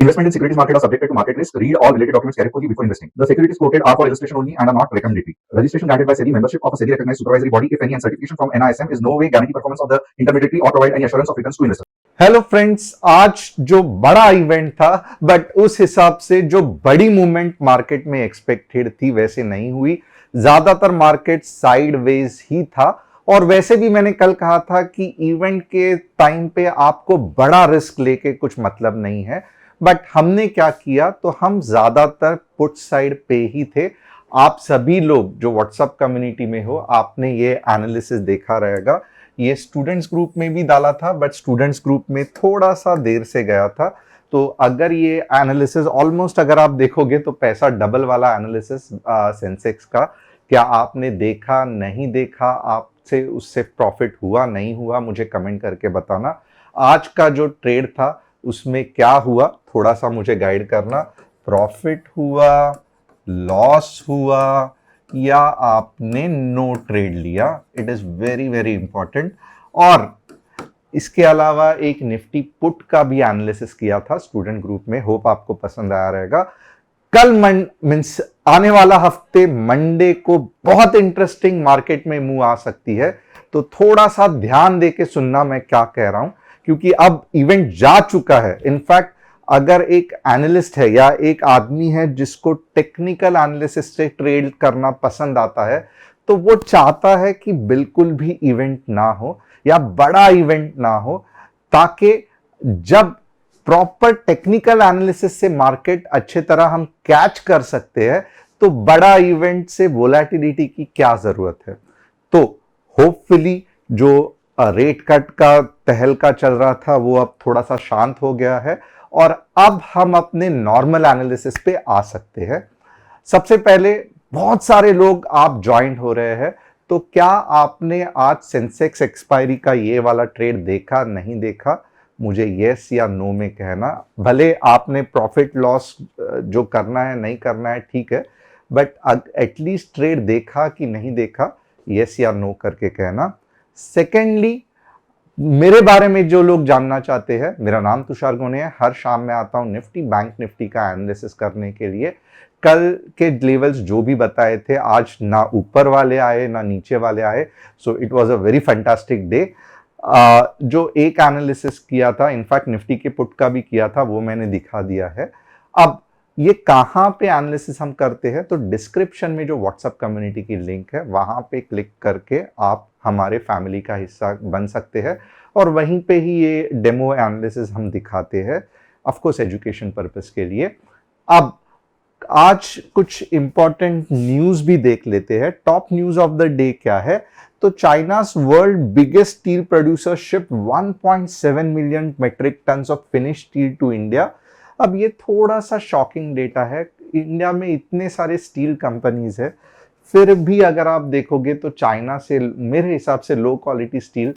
Investment in securities market are subjected to market risk. Read all related documents carefully before investing. The securities quoted are for illustration only and are not recommendatory. Registration granted by SEBI. Membership of a SEBI recognized supervisory body, if any, and certification from NISM is no way guarantee performance of the intermediary or provide any assurance of returns to investor. Hello friends, आज जो बड़ा event था but उस हिसाब से जो बड़ी movement market में एक्सपेक्टेड थी वैसे नहीं हुई। ज्यादातर मार्केट साइडवेज ही था और वैसे भी मैंने कल कहा था कि इवेंट के टाइम पे आपको बड़ा रिस्क लेके कुछ मतलब नहीं है। बट हमने क्या किया, तो हम ज्यादातर पुट साइड पे ही थे। आप सभी लोग जो व्हाट्सएप कम्युनिटी में हो, आपने ये एनालिसिस देखा रहेगा। ये स्टूडेंट्स ग्रुप में भी डाला था बट स्टूडेंट्स ग्रुप में थोड़ा सा देर से गया था। तो अगर ये एनालिसिस ऑलमोस्ट अगर आप देखोगे तो पैसा डबल वाला एनालिसिस सेंसेक्स का, क्या आपने देखा नहीं देखा, आपसे उससे प्रॉफिट हुआ नहीं हुआ, मुझे कमेंट करके बताना। आज का जो ट्रेड था उसमें क्या हुआ, थोड़ा सा मुझे गाइड करना। प्रॉफिट हुआ, लॉस हुआ या आपने नो ट्रेड लिया, it is very very important. और इसके अलावा एक निफ्टी पुट का भी एनालिसिस किया था स्टूडेंट ग्रुप में, होप आपको पसंद आया रहेगा। कल मींस आने वाला हफ्ते मंडे को बहुत इंटरेस्टिंग मार्केट में मूव आ सकती है, तो थोड़ा सा ध्यान देके सुनना मैं क्या कह रहा हूं, क्योंकि अब इवेंट जा चुका है। इनफैक्ट अगर एक एनालिस्ट है या एक आदमी है जिसको टेक्निकल एनालिसिस से ट्रेड करना पसंद आता है, तो वो चाहता है कि बिल्कुल भी इवेंट ना हो या बड़ा इवेंट ना हो, ताकि जब प्रॉपर टेक्निकल एनालिसिस से मार्केट अच्छे तरह हम कैच कर सकते हैं, तो बड़ा इवेंट से वोलेटिलिटी की क्या जरूरत है। तो होपफुली जो रेट कट का तहलका चल रहा था वो अब थोड़ा सा शांत हो गया है और अब हम अपने नॉर्मल एनालिसिस पे आ सकते हैं। सबसे पहले बहुत सारे लोग आप ज्वाइन हो रहे हैं, तो क्या आपने आज सेंसेक्स एक्सपायरी का ये वाला ट्रेड देखा नहीं देखा, मुझे यस या नो में कहना। भले आपने प्रॉफिट लॉस जो करना है नहीं करना है ठीक है, बट एटलीस्ट ट्रेड देखा कि नहीं देखा, यस या नो करके कहना। सेकेंडली, मेरे बारे में जो लोग जानना चाहते हैं, मेरा नाम तुषार गोने है। हर शाम में आता हूं निफ्टी बैंक निफ्टी का एनालिसिस करने के लिए। कल के लेवल्स जो भी बताए थे, आज ना ऊपर वाले आए ना नीचे वाले आए, so it was a very fantastic day. जो एक एनालिसिस किया था, इनफैक्ट निफ्टी के पुट का भी किया था, वो मैंने दिखा दिया है। अब ये कहां पे एनालिसिस हम करते हैं, तो डिस्क्रिप्शन में जो व्हाट्सएप कम्युनिटी की लिंक है वहां पे क्लिक करके आप हमारे फैमिली का हिस्सा बन सकते हैं और वहीं पे ही ये डेमो एनालिसिस हम दिखाते हैं, ऑफ कोर्स एजुकेशन पर्पस के लिए। अब आज कुछ इंपॉर्टेंट न्यूज भी देख लेते हैं। Top news of the day क्या है, तो China's world biggest steel producer ship 1.7 million metric tons of finish steel to India. अब ये थोड़ा सा शॉकिंग डेटा है। इंडिया में इतने सारे स्टील कंपनीज है, फिर भी अगर आप देखोगे तो चाइना से मेरे हिसाब से लो क्वालिटी स्टील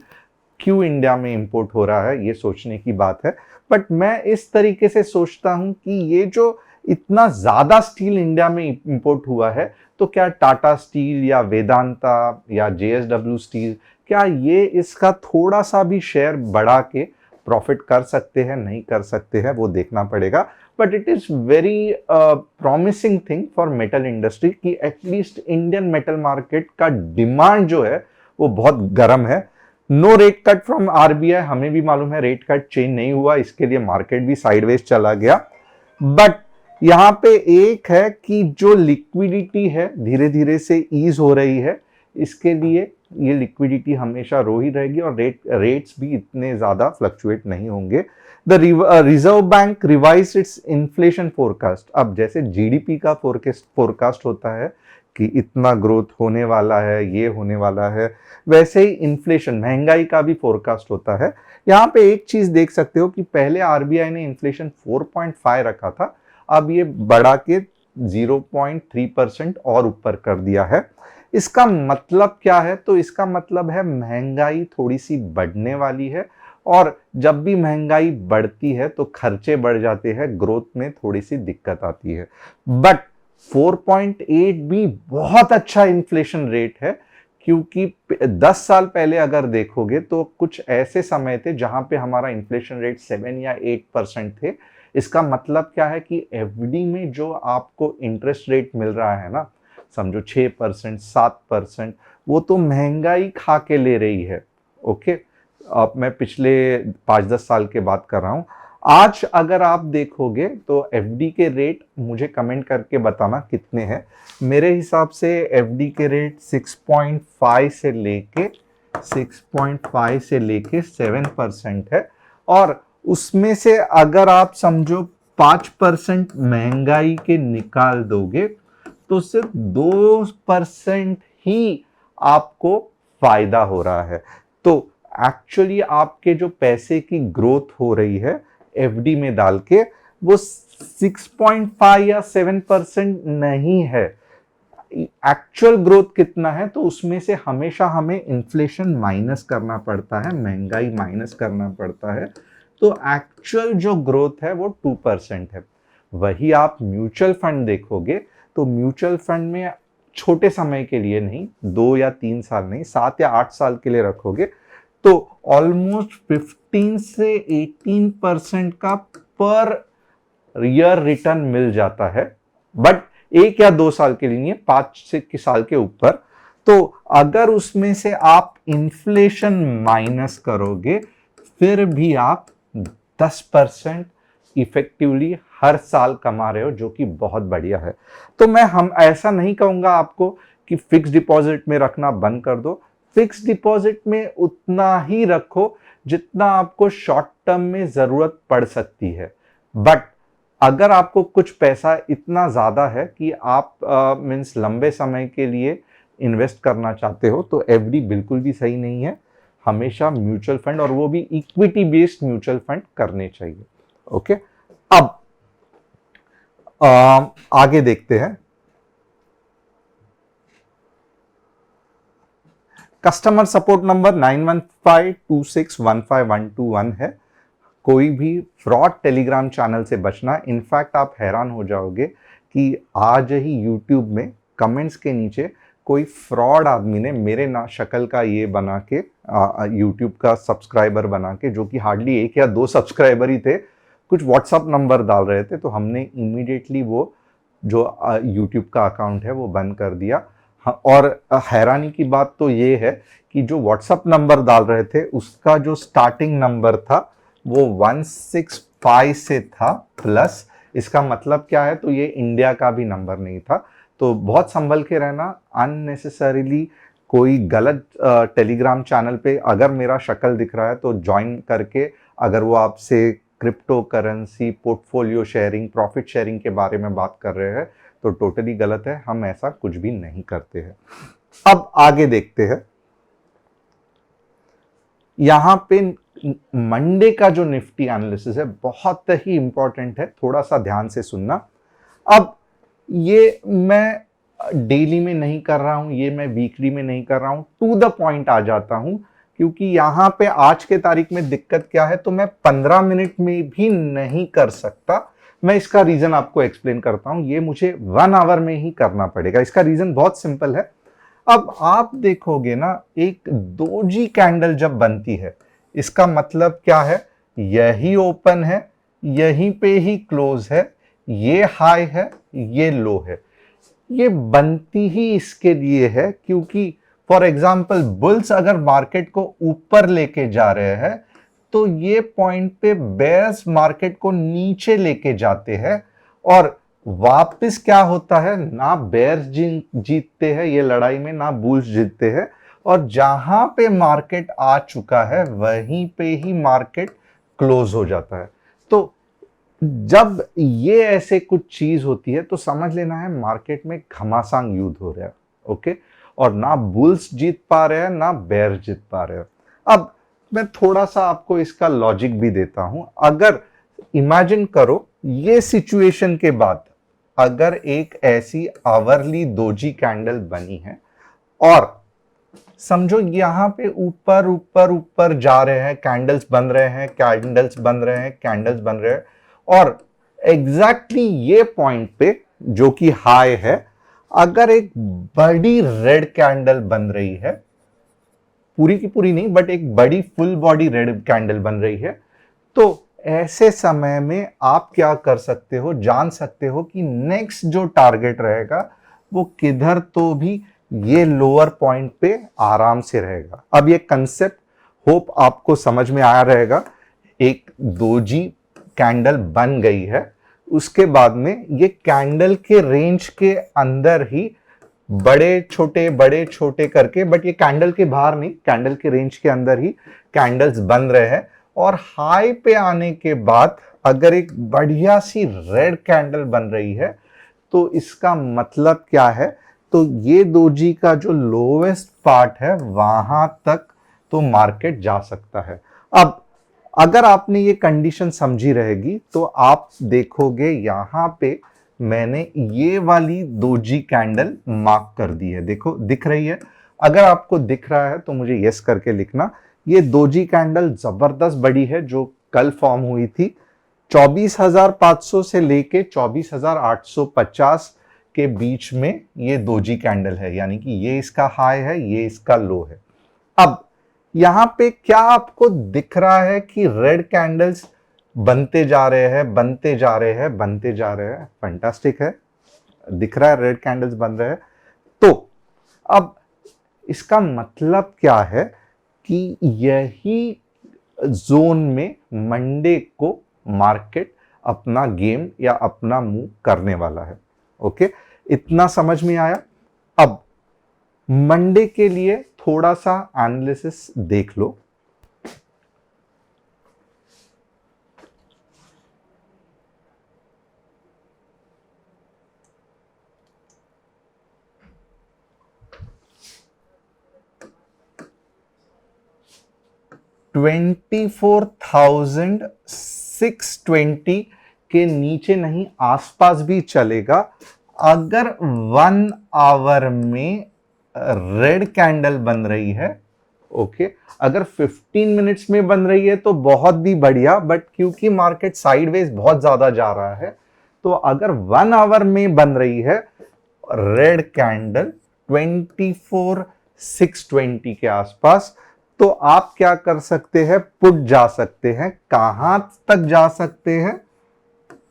क्यों इंडिया में इंपोर्ट हो रहा है, ये सोचने की बात है। बट मैं इस तरीके से सोचता हूं कि ये जो इतना ज्यादा स्टील इंडिया में इंपोर्ट हुआ है, तो क्या टाटा स्टील या वेदांता या जेएसडब्ल्यू स्टील, क्या ये इसका थोड़ा सा भी शेयर बढ़ा के प्रॉफिट कर सकते हैं नहीं कर सकते हैं, वो देखना पड़ेगा। But it is very promising thing for metal industry कि एटलीस्ट इंडियन मेटल मार्केट का डिमांड जो है वो बहुत गर्म है। No rate cut from RBI, हमें भी मालूम है रेट कट चेंज नहीं हुआ, इसके लिए मार्केट भी साइडवेज चला गया। बट यहां पे एक है कि जो लिक्विडिटी है धीरे धीरे से ईज हो रही है, इसके लिए ये लिक्विडिटी हमेशा रो ही रहेगी और रेट्स भी इतने ज्यादा फ्लक्चुएट नहीं होंगे। The reserve bank revise it's inflation forecast. अब जैसे जीडीपी का फोरकास्ट होता है कि इतना ग्रोथ होने वाला है, ये होने वाला है, वैसे ही इन्फ्लेशन महंगाई का भी फोरकास्ट होता है। यहाँ पे एक चीज देख सकते हो कि पहले आरबीआई ने इन्फ्लेशन 4.5 रखा था, अब ये बढ़ा के 0.3% और ऊपर कर दिया है। इसका मतलब क्या है, तो इसका मतलब है महंगाई थोड़ी सी बढ़ने वाली है और जब भी महंगाई बढ़ती है तो खर्चे बढ़ जाते हैं, ग्रोथ में थोड़ी सी दिक्कत आती है। बट 4.8 भी बहुत अच्छा इन्फ्लेशन रेट है, क्योंकि 10 साल पहले अगर देखोगे तो कुछ ऐसे समय थे जहां पे हमारा इन्फ्लेशन रेट 7 या 8% थे। इसका मतलब क्या है कि एफडी में जो आपको इंटरेस्ट रेट मिल रहा है ना, समझो 6%, 7%, वो तो महंगाई खा के ले रही है। ओके, अब मैं पिछले 5-10 साल के बात कर रहा हूं। आज अगर आप देखोगे तो एफडी के रेट मुझे कमेंट करके बताना कितने हैं। मेरे हिसाब से एफडी के रेट 6.5 से लेके 7% है, और उसमें से अगर आप समझो 5% महंगाई के निकाल दोगे तो सिर्फ 2% ही आपको फायदा हो रहा है। तो एक्चुअली आपके जो पैसे की ग्रोथ हो रही है एफडी में डाल के, वो 6.5 या 7% नहीं है। एक्चुअल ग्रोथ कितना है, तो उसमें से हमेशा हमें इन्फ्लेशन माइनस करना पड़ता है, महंगाई माइनस करना पड़ता है। तो एक्चुअल जो ग्रोथ है वो 2% है। वही आप म्यूचुअल फंड देखोगे तो म्यूचुअल फंड में छोटे समय के लिए नहीं, 2 या 3 साल नहीं, 7 या 8 साल के लिए रखोगे तो ऑलमोस्ट 15 से 18% का पर ईयर रिटर्न मिल जाता है। बट 1 या 2 साल के लिए नहीं है, 5 साल के ऊपर। तो अगर उसमें से आप इन्फ्लेशन माइनस करोगे फिर भी आप 10% इफेक्टिवली हर साल कमा रहे हो, जो कि बहुत बढ़िया है। तो हम ऐसा नहीं कहूंगा आपको कि फिक्स डिपॉजिट में रखना बंद कर दो। फिक्स डिपॉजिट में उतना ही रखो जितना आपको शॉर्ट टर्म में जरूरत पड़ सकती है। बट अगर आपको कुछ पैसा इतना ज्यादा है कि आप मीन्स लंबे समय के लिए इन्वेस्ट करना चाहते हो, तो एफडी बिल्कुल भी सही नहीं है। हमेशा म्यूचुअल फंड, और वो भी इक्विटी बेस्ड म्यूचुअल फंड करने चाहिए। ओके, अब आगे देखते हैं। कस्टमर सपोर्ट नंबर 9152615121 है। कोई भी फ्रॉड टेलीग्राम चैनल से बचना। इनफैक्ट आप हैरान हो जाओगे कि आज ही यूट्यूब में कमेंट्स के नीचे कोई फ्रॉड आदमी ने मेरे ना शक्ल का ये बना के यूट्यूब का सब्सक्राइबर बना के, जो कि हार्डली 1 या 2 सब्सक्राइबर ही थे, कुछ व्हाट्सअप नंबर डाल रहे थे। तो हमने इमीडिएटली वो जो यूट्यूब का अकाउंट है वो बंद कर दिया। और हैरानी की बात तो ये है कि जो व्हाट्सअप नंबर डाल रहे थे उसका जो स्टार्टिंग नंबर था वो 165 से था प्लस। इसका मतलब क्या है, तो ये इंडिया का भी नंबर नहीं था। तो बहुत संभल के रहना। अननेसेसरीली कोई गलत टेलीग्राम चैनल पे अगर मेरा शक्ल दिख रहा है तो ज्वाइन करके अगर वो आपसे crypto currency, portfolio sharing, profit sharing के बारे में बात कर रहे हैं तो टोटली गलत है। हम ऐसा कुछ भी नहीं करते हैं। अब आगे देखते हैं। यहां पे मंडे का जो निफ्टी एनालिसिस है बहुत ही इंपॉर्टेंट है, थोड़ा सा ध्यान से सुनना। अब ये मैं डेली में नहीं कर रहा हूं, ये मैं वीकली में नहीं कर रहा हूं, टू द पॉइंट आ जाता हूं। क्योंकि यहां पे आज के तारीख में दिक्कत क्या है, तो मैं 15 मिनट में भी नहीं कर सकता। मैं इसका रीजन आपको एक्सप्लेन करता हूं। ये मुझे 1 आवर में ही करना पड़ेगा। इसका रीजन बहुत सिंपल है। अब आप देखोगे ना, एक डोजी कैंडल जब बनती है, इसका मतलब क्या है, यही ओपन है, यहीं पे ही क्लोज है, ये हाई है, ये लो है। ये बनती ही इसके लिए है क्योंकि फॉर एग्जाम्पल बुल्स अगर मार्केट को ऊपर लेके जा रहे हैं तो ये पॉइंट पे बेयर्स मार्केट को नीचे लेके जाते हैं, और वापस क्या होता है, ना बेयर्स जीतते हैं ये लड़ाई में, ना बुल्स जीतते हैं। और जहां पे मार्केट आ चुका है वहीं पे ही मार्केट क्लोज हो जाता है। तो जब ये ऐसे कुछ चीज होती है तो समझ लेना है मार्केट में घमासान युद्ध हो रहा है। ओके, और ना बुल्स जीत पा रहे हैं ना बेयर जीत पा रहे हैं। अब मैं थोड़ा सा आपको इसका लॉजिक भी देता हूं। अगर इमेजिन करो ये सिचुएशन के बाद अगर एक ऐसी आवरली डोजी कैंडल बनी है और समझो यहां पे ऊपर ऊपर ऊपर जा रहे हैं, कैंडल्स बन रहे हैं, कैंडल्स बन रहे हैं, कैंडल्स बन रहे हैं, और एग्जैक्टली ये पॉइंट पे जो कि हाई है, अगर एक बड़ी रेड कैंडल बन रही है, पूरी की पूरी नहीं बट एक बड़ी फुल बॉडी रेड कैंडल बन रही है, तो ऐसे समय में आप क्या कर सकते हो, जान सकते हो कि नेक्स्ट जो टारगेट रहेगा वो किधर तो भी ये लोअर पॉइंट पे आराम से रहेगा। अब ये कंसेप्ट होप आपको समझ में आया रहेगा। एक दोजी कैंडल बन गई है, उसके बाद में ये कैंडल के रेंज के अंदर ही बड़े छोटे करके, बट ये कैंडल के बाहर नहीं, कैंडल के रेंज के अंदर ही कैंडल्स बन रहे हैं। और हाई पे आने के बाद अगर एक बढ़िया सी रेड कैंडल बन रही है तो इसका मतलब क्या है, तो ये दोजी का जो लोवेस्ट पार्ट है वहां तक तो मार्केट जा सकता है। अब अगर आपने ये कंडीशन समझी रहेगी तो आप देखोगे यहां पे मैंने ये वाली दोजी कैंडल मार्क कर दी है, देखो दिख रही है। अगर आपको दिख रहा है तो मुझे यस करके लिखना। ये दोजी कैंडल जबरदस्त बड़ी है जो कल फॉर्म हुई थी। 24,500 से लेके 24,850 के बीच में ये दोजी कैंडल है, यानी कि ये इसका हाई है, ये इसका लो है। अब यहां पे क्या आपको दिख रहा है कि रेड कैंडल्स बनते जा रहे हैं, बनते जा रहे हैं, बनते जा रहे हैं। फैंटास्टिक है, दिख रहा है रेड कैंडल्स बन रहे हैं। तो अब इसका मतलब क्या है कि यही जोन में मंडे को मार्केट अपना गेम या अपना मूव करने वाला है। ओके, इतना समझ में आया। अब मंडे के लिए थोड़ा सा एनालिसिस देख लो। $24,620 के नीचे नहीं, आसपास भी चलेगा अगर 1 आवर में रेड कैंडल बन रही है। ओके, अगर 15 मिनट्स में बन रही है तो बहुत भी बढ़िया, बट क्योंकि मार्केट साइडवेज बहुत ज्यादा जा रहा है तो अगर 1 आवर में बन रही है रेड कैंडल 24,620 के आसपास, तो आप क्या कर सकते हैं, पुट जा सकते हैं। कहां तक जा सकते हैं,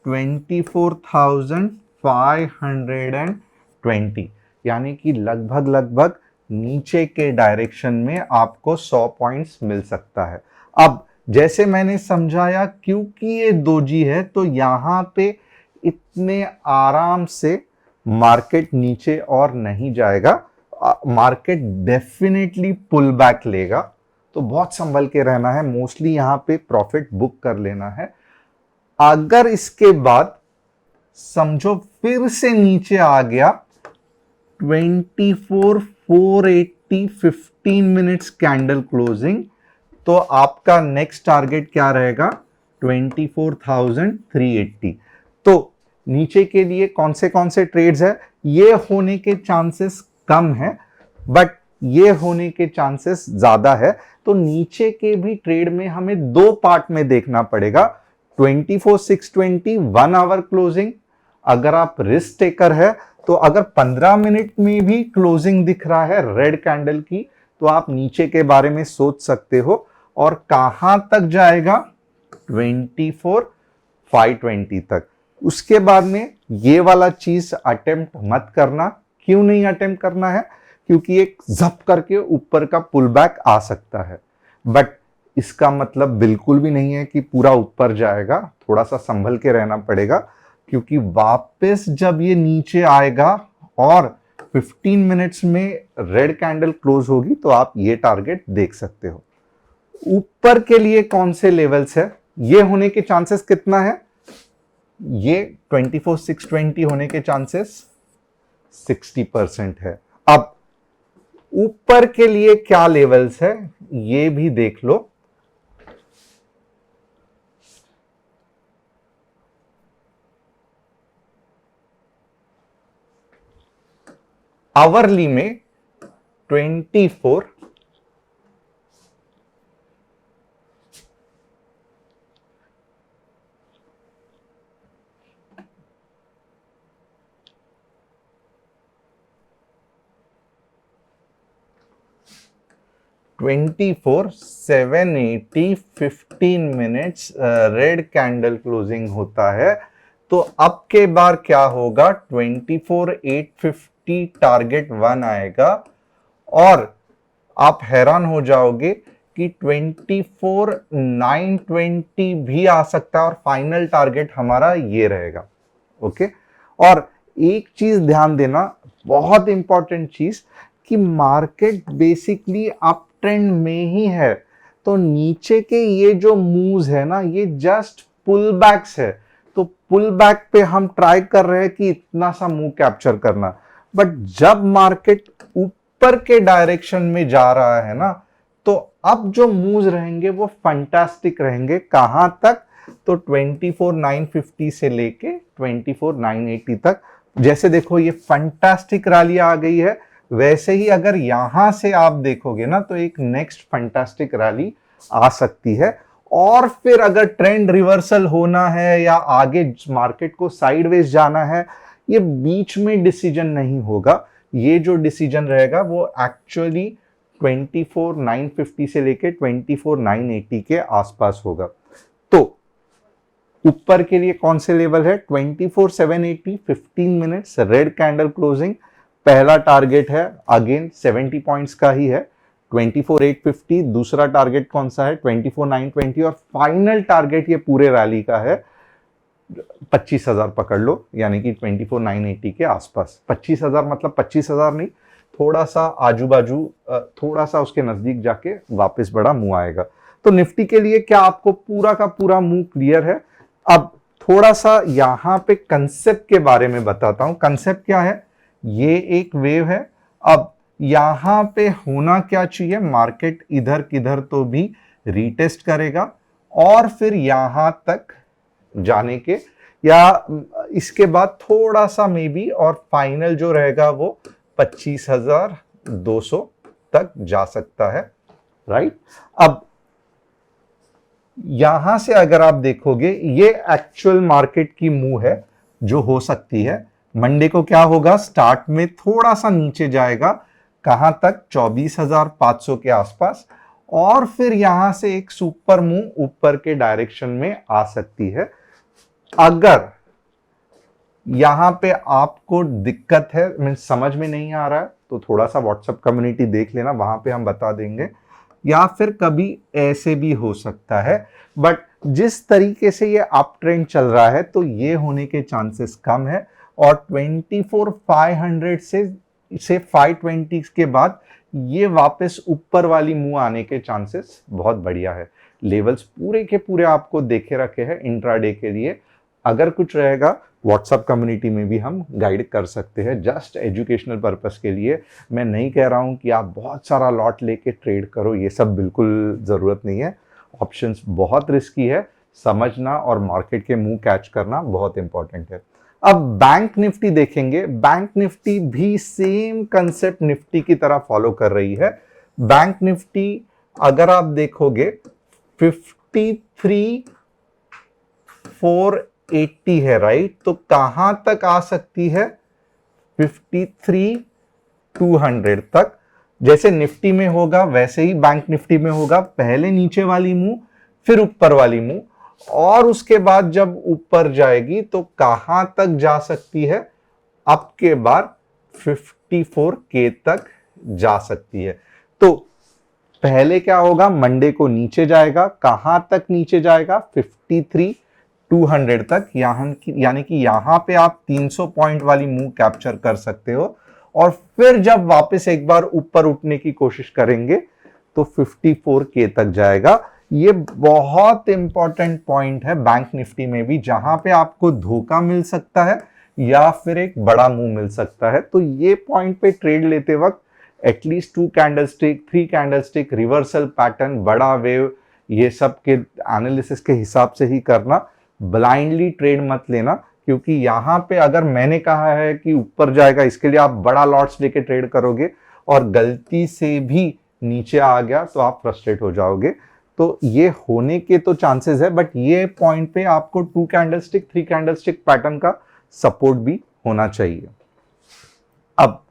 24,520, यानी कि लगभग लगभग नीचे के डायरेक्शन में आपको 100 पॉइंट्स मिल सकता है। अब जैसे मैंने समझाया, क्योंकि ये दोजी है तो यहां पे इतने आराम से मार्केट नीचे और नहीं जाएगा। मार्केट डेफिनेटली पुल बैक लेगा, तो बहुत संभल के रहना है। मोस्टली यहां पे प्रॉफिट बुक कर लेना है। अगर इसके बाद समझो फिर से नीचे आ गया 24,480 15 मिनट्स कैंडल क्लोजिंग, तो आपका नेक्स्ट टारगेट क्या रहेगा, 24,380। तो नीचे के लिए कौन से ट्रेड्स है, ये होने के चांसेस कम है बट ये होने के चांसेस ज्यादा है। तो नीचे के भी ट्रेड में हमें दो पार्ट में देखना पड़ेगा। 24,620 1 आवर क्लोजिंग, अगर आप रिस्क टेकर है तो अगर 15 मिनट में भी क्लोजिंग दिख रहा है रेड कैंडल की, तो आप नीचे के बारे में सोच सकते हो। और कहां तक जाएगा, 24,520 तक। उसके बाद में ये वाला चीज अटेम्प्ट मत करना। क्यों नहीं अटेम्प्ट करना है, क्योंकि एक जप करके ऊपर का पुल बैक आ सकता है, बट इसका मतलब बिल्कुल भी नहीं है कि पूरा ऊपर जाएगा। थोड़ा सा संभल के रहना पड़ेगा, क्योंकि वापस जब ये नीचे आएगा और 15 मिनट्स में रेड कैंडल क्लोज होगी तो आप ये टारगेट देख सकते हो। ऊपर के लिए कौन से लेवल्स है, ये होने के चांसेस कितना है, ये 24,620 होने के चांसेस 60% है। अब ऊपर के लिए क्या लेवल्स है ये भी देख लो। आवरली में 24, 24 780 15 मिनट्स रेड कैंडल क्लोजिंग होता है। तो अब के बार क्या होगा, 24 850 टारगेट 1 आएगा और आप हैरान हो जाओगे कि 24 920 भी आ सकता है और फाइनल टारगेट हमारा ये रहेगा। ओके, और एक चीज ध्यान देना, बहुत इंपॉर्टेंट चीज, कि मार्केट बेसिकली अप ट्रेंड में ही है, तो नीचे के ये जो मूव्स है ना, ये जस्ट पुल बैक्स है। तो पुल बैक पे हम ट्राई कर रहे हैं कि इतना सा मूव कैप्चर करना, बट जब मार्केट ऊपर के डायरेक्शन में जा रहा है ना, तो अब जो मूव्स रहेंगे वो फंटास्टिक रहेंगे। कहां तक, तो 24 950 से लेके 24 980 तक। जैसे देखो ये फंटास्टिक रैली आ गई है, वैसे ही अगर यहां से आप देखोगे ना, तो एक नेक्स्ट फंटास्टिक रैली आ सकती है। और फिर अगर ट्रेंड रिवर्सल होना है या आगे मार्केट को साइडवेज जाना है, ये बीच में डिसीजन नहीं होगा। ये जो डिसीजन रहेगा वो एक्चुअली 24 950 से लेके 24 980 के आसपास होगा। तो ऊपर के लिए कौन से लेवल है, 24 780 15 मिनट्स रेड कैंडल क्लोजिंग, पहला टारगेट है अगेन 70 पॉइंट्स का ही है। 24 850 दूसरा टारगेट कौन सा है, 24 920, और फाइनल टारगेट ये पूरे रैली का है 25,000 पकड़ लो, यानी कि 24 980 के आसपास। 25,000 मतलब 25,000 नहीं, थोड़ा सा आजू बाजू, थोड़ा सा उसके नजदीक जाके वापस बड़ा मुंह आएगा। तो निफ्टी के लिए क्या आपको पूरा का पूरा मुंह क्लियर है? अब थोड़ा सा यहां पे कंसेप्ट के बारे में बताता हूं। कंसेप्ट क्या है, ये एक वेव है। अब यहां पे होना क्या चाहिए, मार्केट इधर किधर तो भी रीटेस्ट करेगा और फिर यहां तक जाने के, या इसके बाद थोड़ा सा मे बी, और फाइनल जो रहेगा वो 25,200 तक जा सकता है, राइट। अब यहां से अगर आप देखोगे, ये एक्चुअल मार्केट की मूव है जो हो सकती है। मंडे को क्या होगा, स्टार्ट में थोड़ा सा नीचे जाएगा, कहां तक, 24,500 के आसपास, और फिर यहां से एक सुपर मूव ऊपर के डायरेक्शन में आ सकती है। अगर यहां पे आपको दिक्कत है, मीन्स समझ में नहीं आ रहा है, तो थोड़ा सा व्हाट्सएप कम्युनिटी देख लेना, वहां पे हम बता देंगे। या फिर कभी ऐसे भी हो सकता है, बट जिस तरीके से ये अप ट्रेंड चल रहा है तो ये होने के चांसेस कम है। और 24,500 से 520 के बाद ये वापस ऊपर वाली मुंह आने के चांसेस बहुत बढ़िया है। लेवल्स पूरे के पूरे आपको देखे रखे हैं इंट्राडे के लिए। अगर कुछ रहेगा व्हाट्सएप कम्युनिटी में भी हम गाइड कर सकते हैं, जस्ट एजुकेशनल पर्पस के लिए। मैं नहीं कह रहा हूं कि आप बहुत सारा लॉट लेके ट्रेड करो, ये सब बिल्कुल ज़रूरत नहीं है। ऑप्शंस बहुत रिस्की है, समझना और मार्केट के मुंह कैच करना बहुत इंपॉर्टेंट है। अब बैंक निफ्टी देखेंगे। बैंक निफ्टी भी सेम कंसेप्ट निफ्टी की तरह फॉलो कर रही है। बैंक निफ्टी अगर आप देखोगे 53,480 है, राइट। तो कहां तक आ सकती है, 53,200 तक। जैसे निफ्टी में होगा वैसे ही बैंक निफ्टी में होगा, पहले नीचे वाली मुंह फिर ऊपर वाली मुंह, और उसके बाद जब ऊपर जाएगी तो कहां तक जा सकती है, अब के बार 54K तक जा सकती है। तो पहले क्या होगा, मंडे को नीचे जाएगा, कहां तक नीचे जाएगा, 53,200 तक। यानी कि यहां पे आप 300 पॉइंट वाली मूव कैप्चर कर सकते हो, और फिर जब वापस एक बार ऊपर उठने की कोशिश करेंगे तो 54K तक जाएगा। ये बहुत इंपॉर्टेंट पॉइंट है बैंक निफ्टी में भी, जहां पे आपको धोखा मिल सकता है या फिर एक बड़ा मूव मिल सकता है। तो ये पॉइंट पे ट्रेड लेते वक्त at least 2 candlestick 3 candlestick reversal pattern, बड़ा वेव, ये सब के एनालिसिस के हिसाब से ही करना। ब्लाइंडली ट्रेड मत लेना, क्योंकि यहां पे अगर मैंने कहा है कि ऊपर जाएगा, इसके लिए आप बड़ा लॉट्स लेके ट्रेड करोगे और गलती से भी नीचे आ गया तो आप फ्रस्ट्रेट हो जाओगे। तो ये होने के तो चांसेस है, बट ये पॉइंट पे आपको 2 कैंडलस्टिक 3 कैंडलस्टिक पैटर्न का सपोर्ट भी होना चाहिए। अब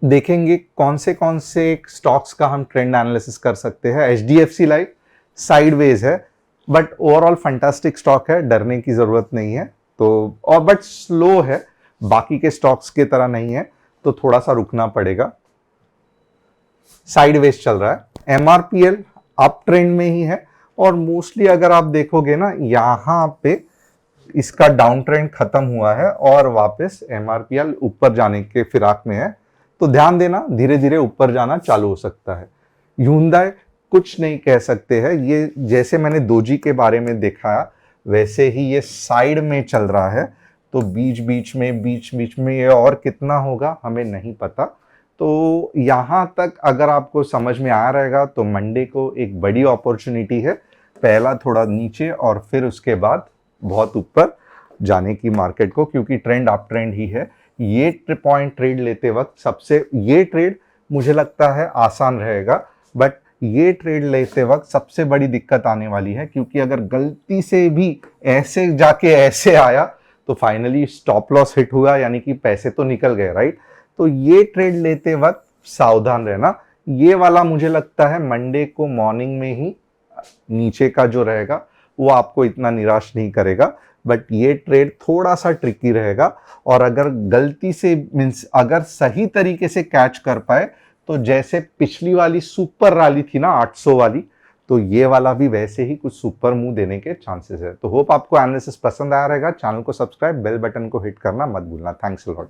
देखेंगे कौन से स्टॉक्स का हम ट्रेंड एनालिसिस कर सकते हैं। HDFC लाइफ साइडवेज है बट ओवरऑल फंटास्टिक स्टॉक है, डरने की जरूरत नहीं है। तो और बट स्लो है, बाकी के स्टॉक्स की तरह नहीं है, तो थोड़ा सा रुकना पड़ेगा। साइडवेज चल रहा है। MRPL अप ट्रेंड में ही है और मोस्टली अगर आप देखोगे ना, यहां पे इसका डाउन ट्रेंड खत्म हुआ है और वापस MRPL ऊपर जाने के फिराक में है, तो ध्यान देना धीरे धीरे ऊपर जाना चालू हो सकता है। Hyundai कुछ नहीं कह सकते हैं, ये जैसे मैंने दोजी के बारे में देखा वैसे ही ये साइड में चल रहा है, तो बीच बीच में ये और कितना होगा हमें नहीं पता। तो यहाँ तक अगर आपको समझ में आ रहेगा तो मंडे को एक बड़ी अपॉर्चुनिटी है, पहला थोड़ा नीचे और फिर उसके बाद बहुत ऊपर जाने की मार्केट को, क्योंकि ट्रेंड अप ट्रेंड ही है। ये पॉइंट ट्रेड लेते वक्त सबसे ये ट्रेड मुझे लगता है आसान रहेगा, बट ये ट्रेड लेते वक्त सबसे बड़ी दिक्कत आने वाली है, क्योंकि अगर गलती से भी ऐसे जाके ऐसे आया तो फाइनली स्टॉप लॉस हिट हुआ, यानी कि पैसे तो निकल गए, राइट। तो ये ट्रेड लेते वक्त सावधान रहना। ये वाला मुझे लगता है मंडे को मॉर्निंग में ही नीचे का जो रहेगा वो आपको इतना निराश नहीं करेगा, बट ये ट्रेड थोड़ा सा ट्रिकी रहेगा। और अगर गलती से मीन्स अगर सही तरीके से कैच कर पाए तो जैसे पिछली वाली सुपर रैली थी ना 800 वाली, तो ये वाला भी वैसे ही कुछ सुपर मूव देने के चांसेस है। तो होप आपको एनालिसिस पसंद आया रहेगा। चैनल को सब्सक्राइब, बेल बटन को हिट करना मत भूलना। Thanks a lot.